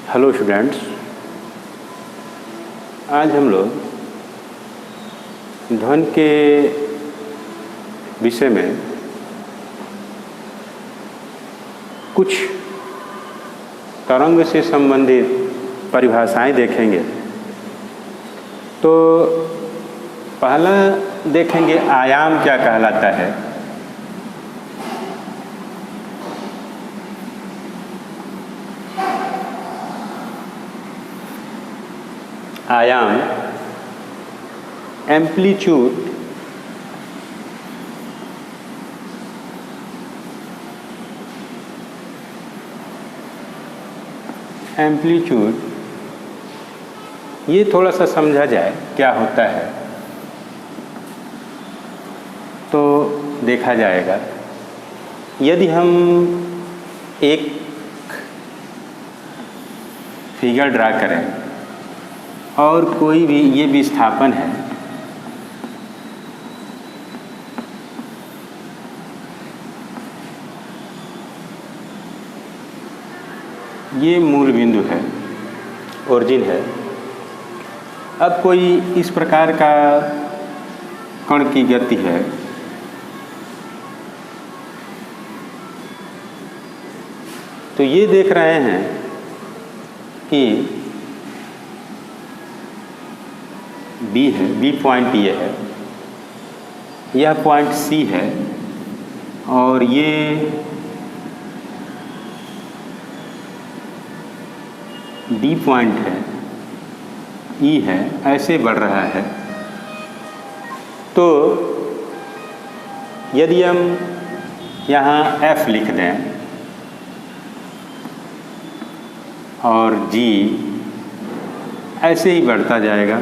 Hello students, आज हम लोग ध्वनि के विषय में कुछ तरंग से संबंधित परिभाषाएं देखेंगे। तो पहला देखेंगे आयाम क्या कहलाता है। आयाम एम्पलीट्यूड ये थोड़ा सा समझा जाए क्या होता है तो देखा जाएगा। यदि हम एक फिगर ड्रा करें और कोई भी ये विस्थापन है, ये मूल बिंदु है, ओरिजिन है। अब कोई इस प्रकार का कण की गति है, तो ये देख रहे हैं कि बी है, बी पॉइंट ये है, यह पॉइंट सी है और ये डी पॉइंट है, ई है, ऐसे बढ़ रहा है। तो यदि हम यहाँ एफ लिख दें और जी ऐसे ही बढ़ता जाएगा,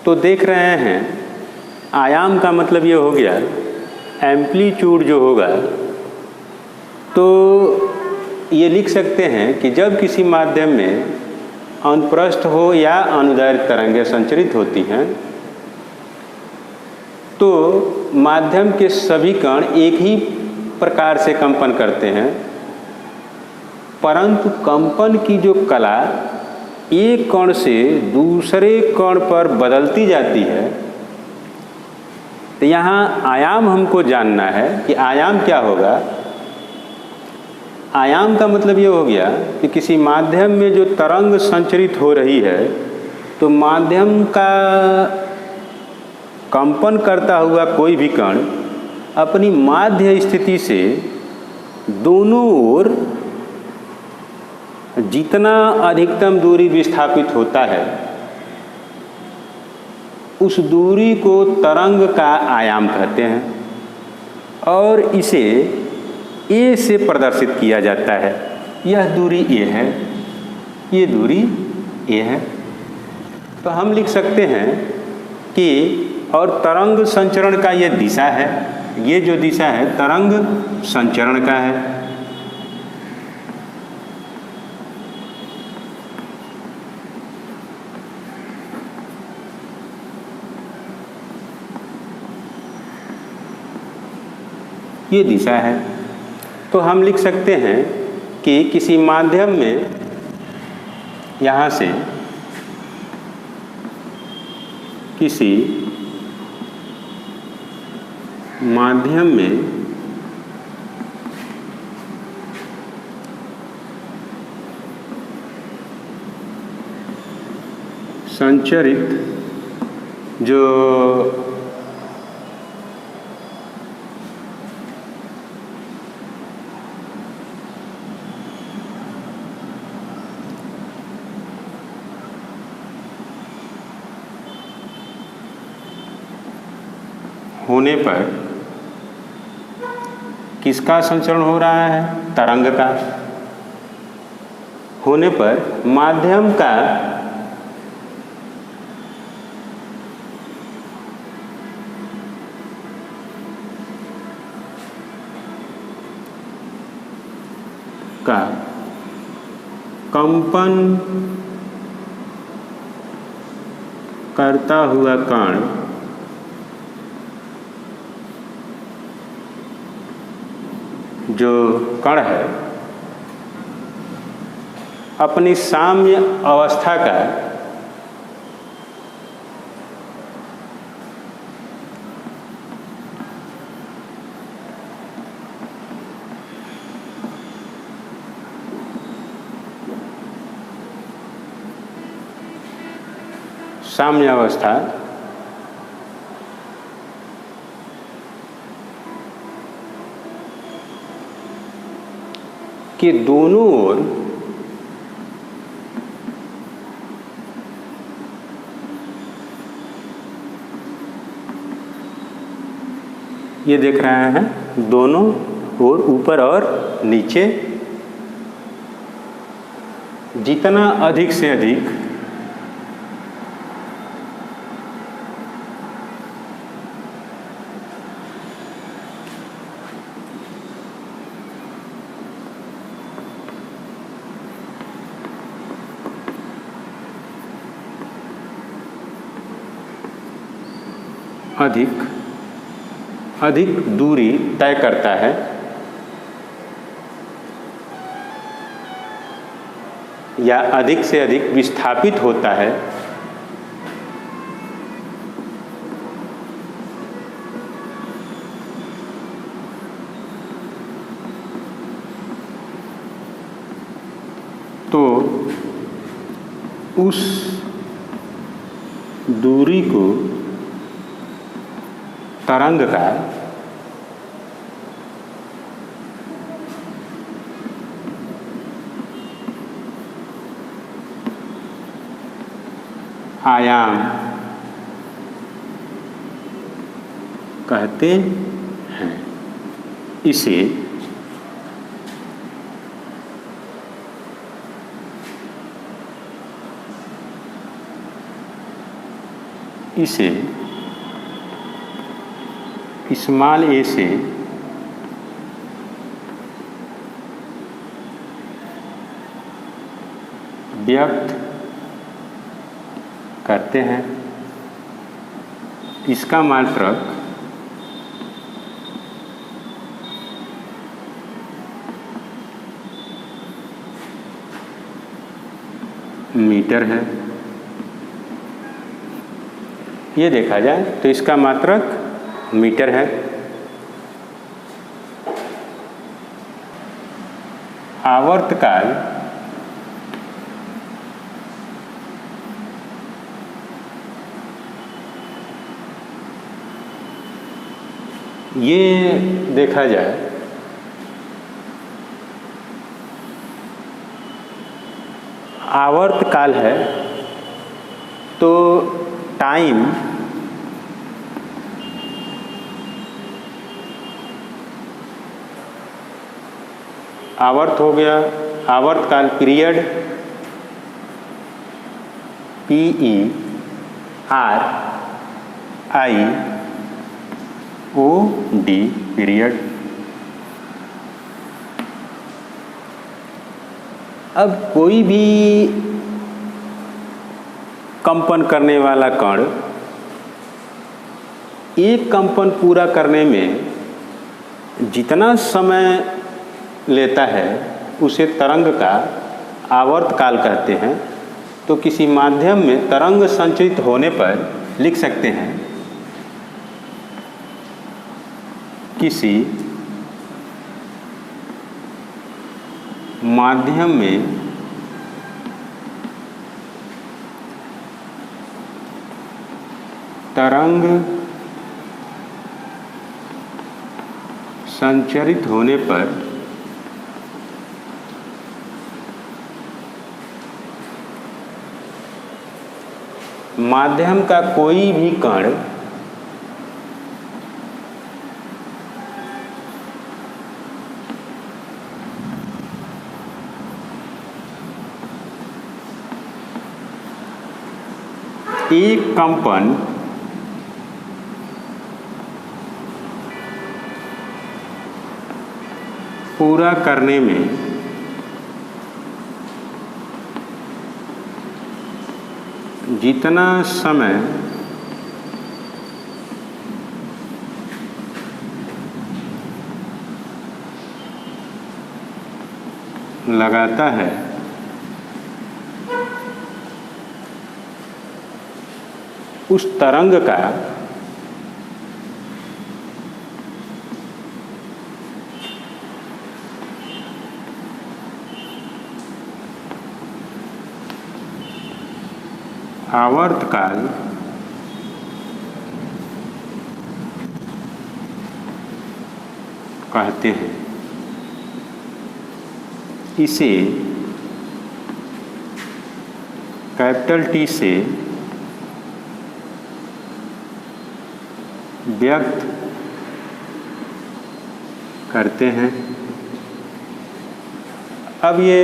तो देख रहे हैं आयाम का मतलब ये हो गया एम्पलीट्यूड जो होगा, तो ये लिख सकते हैं कि जब किसी माध्यम में अनुप्रस्थ हो या अनुदैर्घ्य तरंगें संचरित होती हैं तो माध्यम के सभी कण एक ही प्रकार से कंपन करते हैं, परंतु कंपन की जो कला एक कण से दूसरे कण पर बदलती जाती है। तो यहाँ आयाम हमको जानना है कि आयाम क्या होगा। आयाम का मतलब ये हो गया कि किसी माध्यम में जो तरंग संचरित हो रही है तो माध्यम का कंपन करता हुआ कोई भी कण अपनी माध्य स्थिति से दोनों ओर जितना अधिकतम दूरी विस्थापित होता है उस दूरी को तरंग का आयाम कहते हैं और इसे ए से प्रदर्शित किया जाता है। यह दूरी ए है, ये दूरी ए है। तो हम लिख सकते हैं कि और तरंग संचरण का ये दिशा है, ये जो दिशा है तरंग संचरण का है। ये दिशा है। तो हम लिख सकते हैं कि किसी माध्यम में यहाँ से किसी माध्यम में संचरित जो होने पर किसका संचरण हो रहा है? तरंग का। होने पर माध्यम का कंपन करता हुआ कण जो कण है अपनी साम्य अवस्था का साम्य अवस्था के दोनों ओर ये देख रहे हैं, दोनों ओर ऊपर और नीचे जितना अधिक से अधिक अधिक दूरी तय करता है, या अधिक से अधिक विस्थापित होता है, तो उस दूरी को तरंग का आयाम कहते हैं। इसे स्मॉल ए से व्यक्त करते हैं। इसका मात्रक मीटर है। ये देखा जाए तो इसका मात्रक मीटर है। आवर्तकाल ये देखा जाए आवर्तकाल है तो टाइम आवर्त हो गया, आवर्तकाल पीरियड PERIOD पीरियड। अब कोई भी कंपन करने वाला कण एक कंपन पूरा करने में जितना समय लेता है उसे तरंग का आवर्तकाल कहते हैं। तो किसी माध्यम में तरंग संचरित होने पर लिख सकते हैं किसी माध्यम में तरंग संचरित होने पर माध्यम का कोई भी कण एक कंपन पूरा करने में जितना समय लगाता है उस तरंग का आवर्तकाल कहते हैं। इसे कैपिटल टी से व्यक्त करते हैं। अब ये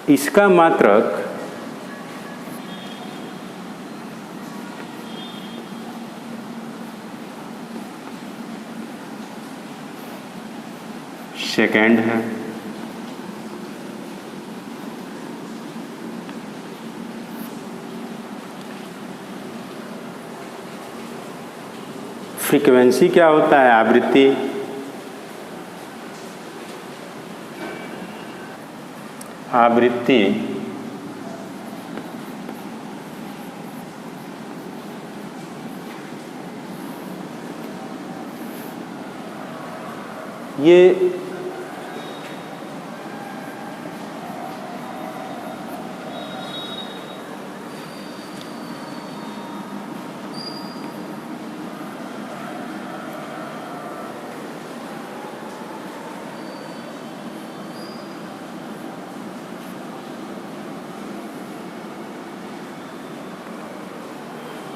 इसका मात्रक सेकेंड है। फ्रीक्वेंसी क्या होता है? आवृत्ति। आवृत्ति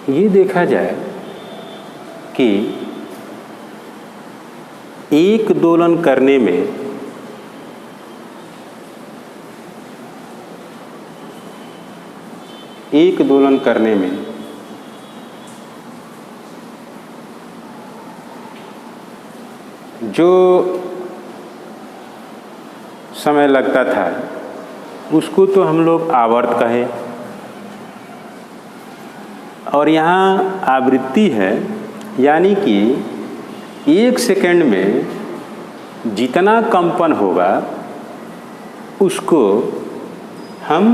ये देखा जाए कि एक दोलन करने में जो समय लगता था उसको तो हम लोग आवर्त कहे, और यहाँ आवृत्ति है, यानी कि 1 सेकंड में जितना कंपन होगा उसको हम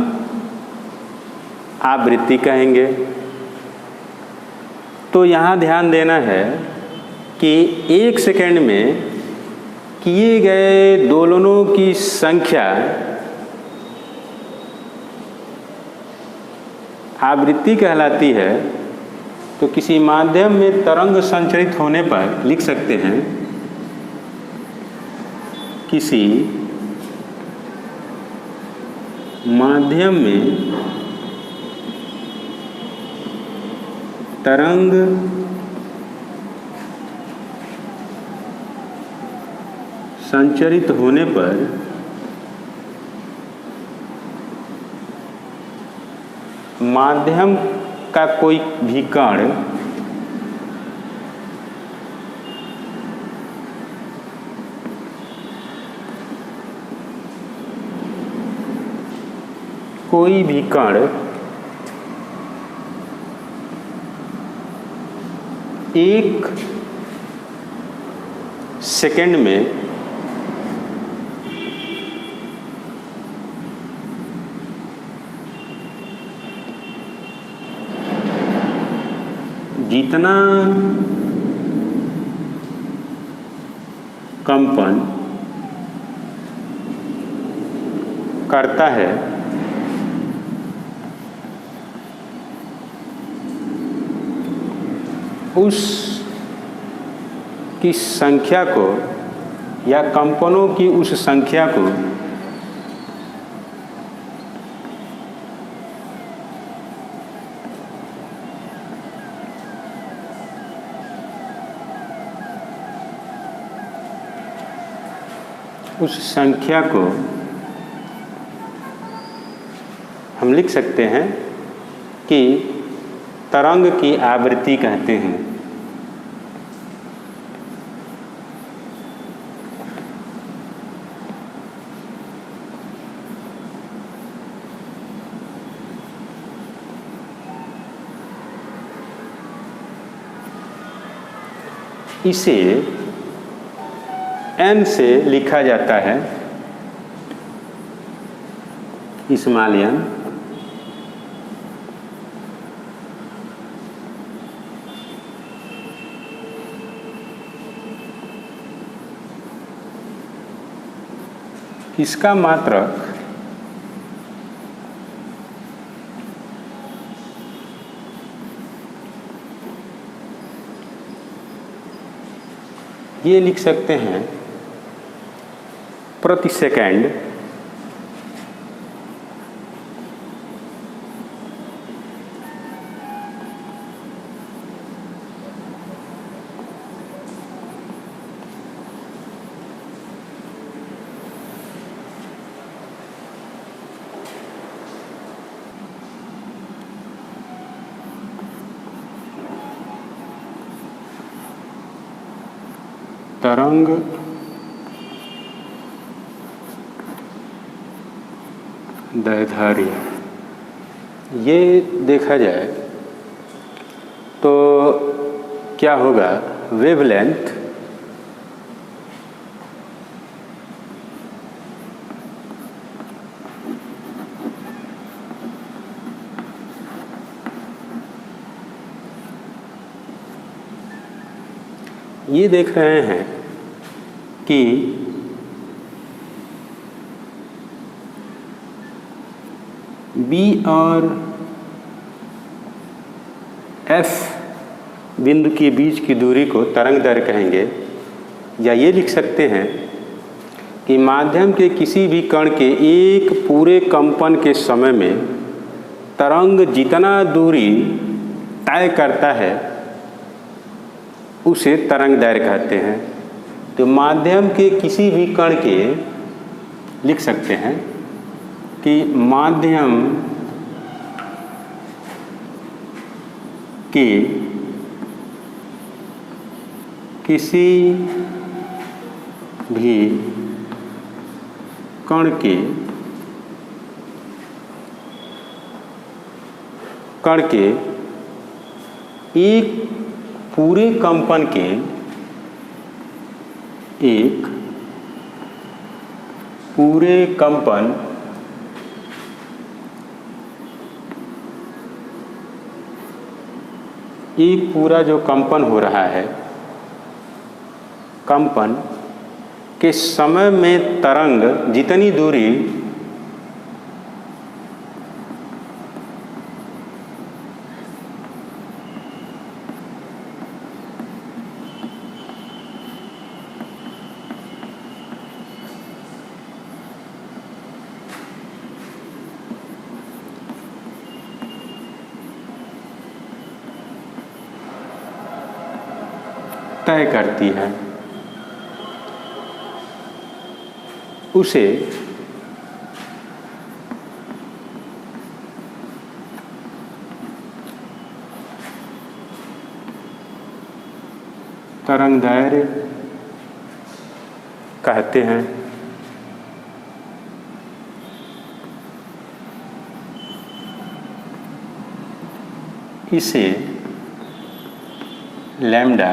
आवृत्ति कहेंगे। तो यहाँ ध्यान देना है कि 1 सेकंड में किए गए दोलनों की संख्या आवृत्ति कहलाती है। तो किसी माध्यम में तरंग संचरित होने पर लिख सकते हैं, किसी माध्यम में तरंग संचरित होने पर माध्यम का कोई भी कण एक सेकंड में जितना कंपन करता है उस की संख्या को या कंपनों की उस संख्या को हम लिख सकते हैं कि तरंग की आवृत्ति कहते हैं। इसे n से लिखा जाता है, स्मॉल n। इसका मात्रक ये लिख सकते हैं प्रति सेकंड तरंग दैर्ध्य ये देखा जाए तो क्या होगा, वेवलेंथ ये देख रहे हैं कि बी और एफ बिंदु के बीच की दूरी को तरंग दैर्ध्य कहेंगे, या ये लिख सकते हैं कि माध्यम के किसी भी कण के एक पूरे कंपन के समय में तरंग जितना दूरी तय करता है उसे तरंग दैर्ध्य कहते हैं। तो माध्यम के किसी भी कण के लिख सकते हैं कि माध्यम के किसी भी कण के एक पूरे कंपन के एक पूरा जो कंपन हो रहा है, कंपन के समय में तरंग जितनी दूरी तय करती है उसे तरंग दैर्ध्य कहते हैं। इसे लैम्डा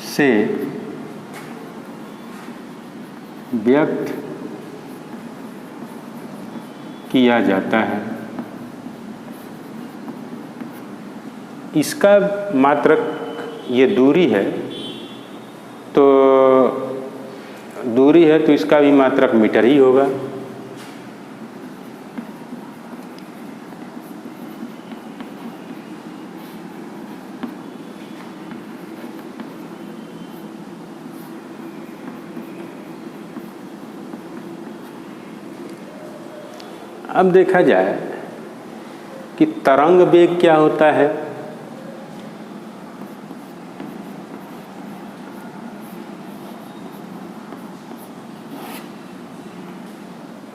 से व्यक्त किया जाता है। इसका मात्रक ये दूरी है, तो दूरी है तो इसका भी मात्रक मीटर ही होगा। अब देखा जाए कि तरंग वेग क्या होता है।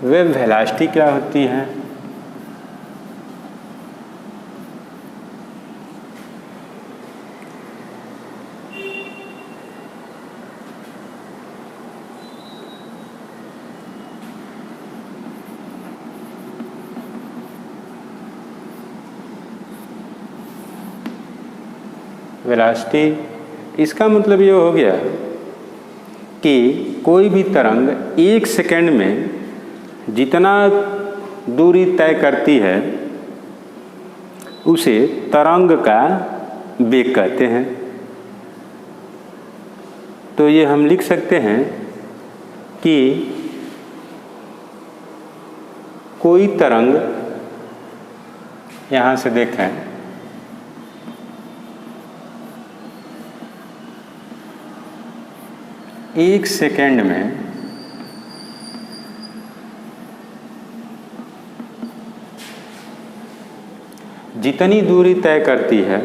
वेव वेलोसिटी क्या होती है। वेलोसिटी इसका मतलब ये हो गया कि कोई भी तरंग एक सेकंड में जितना दूरी तय करती है उसे तरंग का वेग कहते हैं। तो ये हम लिख सकते हैं कि कोई तरंग, यहाँ से देखें, एक सेकेंड में जितनी दूरी तय करती है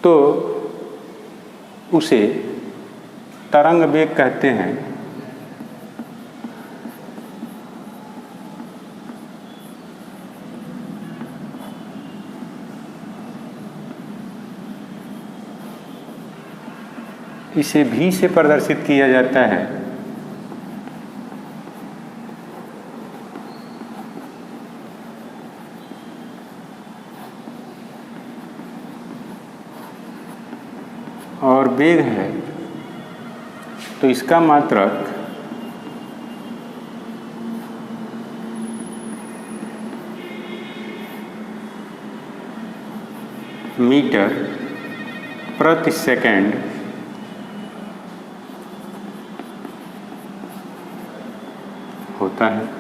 तो उसे तरंग वेग कहते हैं। इसे v से प्रदर्शित किया जाता है। और वेग है तो इसका मात्रक मीटर प्रति सेकंड होता है।